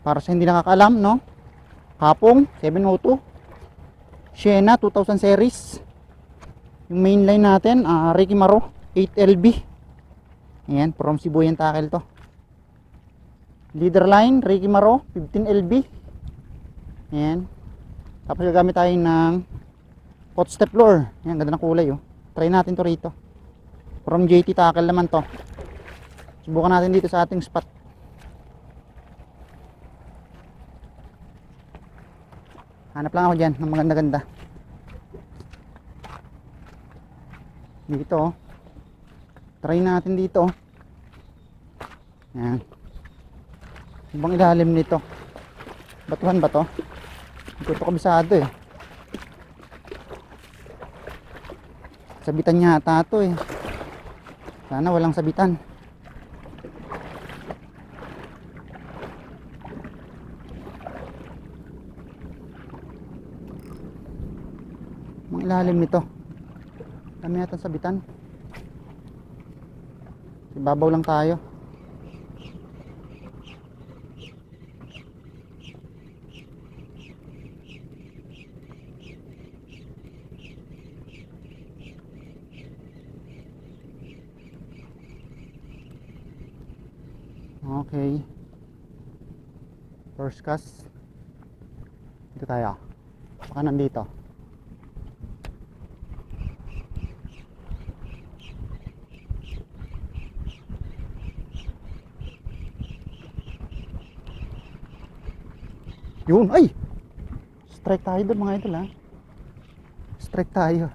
Para sa hindi nakakaalam, no? Kapong 702, Sienna 2000 series. Yung mainline natin, Ricky Maro 8LB. Ayan, from Cebu yung tackle to. Leader line, Ricky Maro 15LB. Ayan. Tapos gagamit tayo ng footstep lure. Ayan, ganda ng kulay, oh. Try natin to rito. From JT tackle naman to. Subukan natin dito sa ating spot. Hanap lang ako dyan ng maganda-ganda. Dito, oh. Try natin dito, oh. Ayan. Ibang ilalim nito. Batuhan ba to? Hindi ko ito kabisado, eh. Sabitan yata ito, eh. Sana walang sabitan. Ibang ilalim nito. Dami yata sabitan. Ibabaw lang tayo. Okay. First cast. Dito tayo. Baka nandito. Yun, ay! Strike tayo doon mga idol, ha. Strike tayo.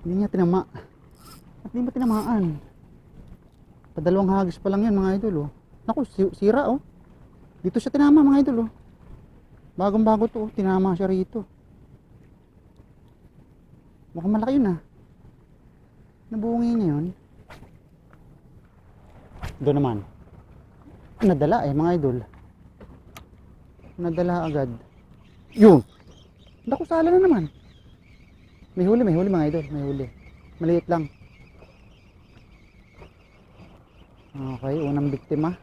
Hindi niya tinama. At hindi ba tinamaan? Padalawang hagis pa lang yan mga idol, oh. Naku, sira, oh. Dito siya tinama mga idol, oh. Bagong bago to, oh. Tinama siya rito. Mukhang malaki yun, ah. Nabungi niya yun. Doon naman. Nadala eh mga idol. Nadala agad. Yun. Naku, sala na naman. May huli mga idol. May huli. Maliit lang. Okay, unang biktima.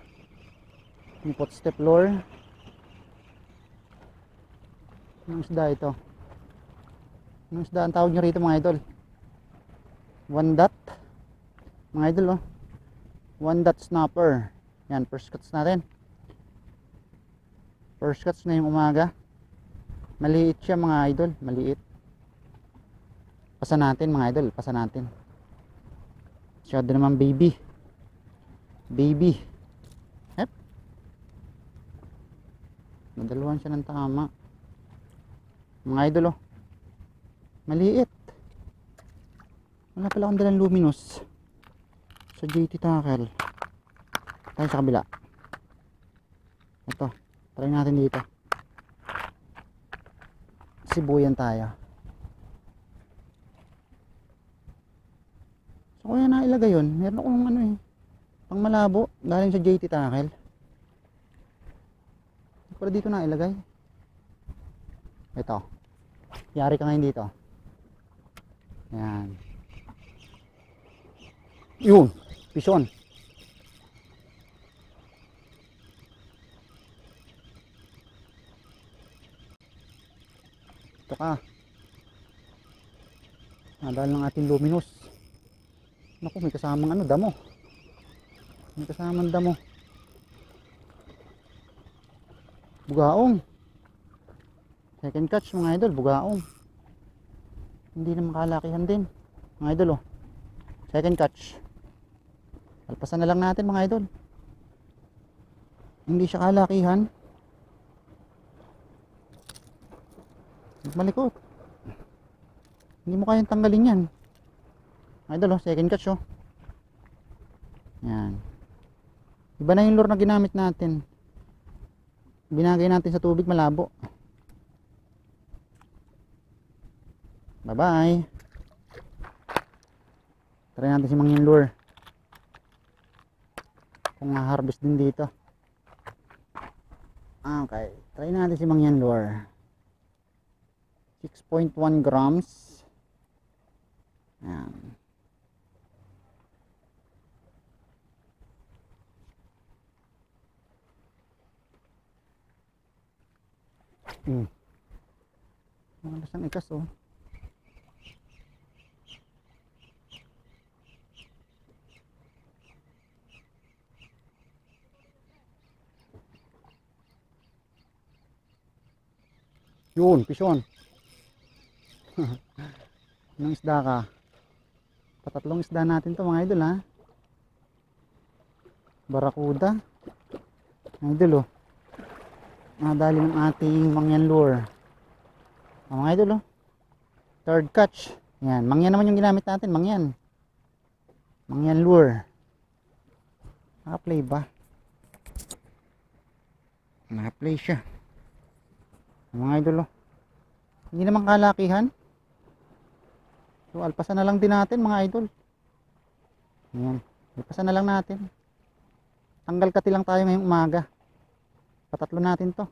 Yung footstep lure. Anong isda ito? Anong isda ang tawag nyo rito mga idol? One dot. Mga idol, oh. One dot snapper. Yan, first cuts natin. First cuts na yung umaga. Maliit siya mga idol. Maliit. Pasa natin mga idol. Pasa natin. Masyado naman baby. Baby. Hep. Nadalawan siya ng tama. Mga idol, oh. Maliit. Wala pala akong dalang luminous sa JT tackle. Tayo sa kabila. Ito. Try natin dito. Sibuyan tayo. So kaya nailagay yun. Meron akong ano eh. Pang malabo. Galing sa JT tackle. Pero dito nailagay. Ito. Yari ka ngayon dito. Yan. Yun. Pison. Ito ka. Nadal ng ating luminous. Naku, may kasamang ano, damo. May kasamang damo. Bugaong. Second catch mga idol, bugaong. Hindi na makalakihan din. Mga idol, oh. Second catch. Alpasan na lang natin mga idol. Hindi siya kalakihan. Malikot. Hindi mo kayang tanggalin yan. Idol, oh, second catch, oh. Yan. Iba na yung lure na ginamit natin. Binagay natin sa tubig malabo. Bye bye. Try natin si Mangyan lure. Kung harvest din dito. Okay. Try natin si Mangyan lure. 6.1 grams. Yan. Mga siyang ikas oh. Yun, pisyon. Anong isda ka? Patatlong isda natin to mga idol ha. Barakuda. Mga idol oh. Nadali ng ating mangyan lure. Mga idol oh. Third catch. Yan, mangyan naman yung ginamit natin, mangyan. Mangyan lure. Naka-play ba? Naka-play siya. Mga idol oh. Hindi naman kalakihan. So alpasan na lang din natin mga idol. Ayan. Alpasan na lang natin. Tanggal kati lang tayo ngayong umaga. Patatlo natin to.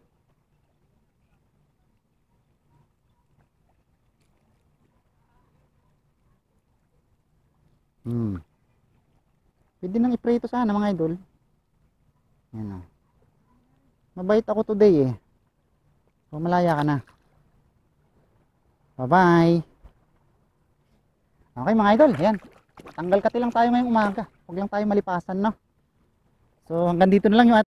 Pwede nang i-pray ito sana mga idol. Ayan o. Mabait ako today eh. So malaya ka na. Bye bye. Okay mga idol, ayan. Tanggal kati lang tayo ngayong umaga. Huwag lang tayo malipasan no. So hanggang dito na lang yung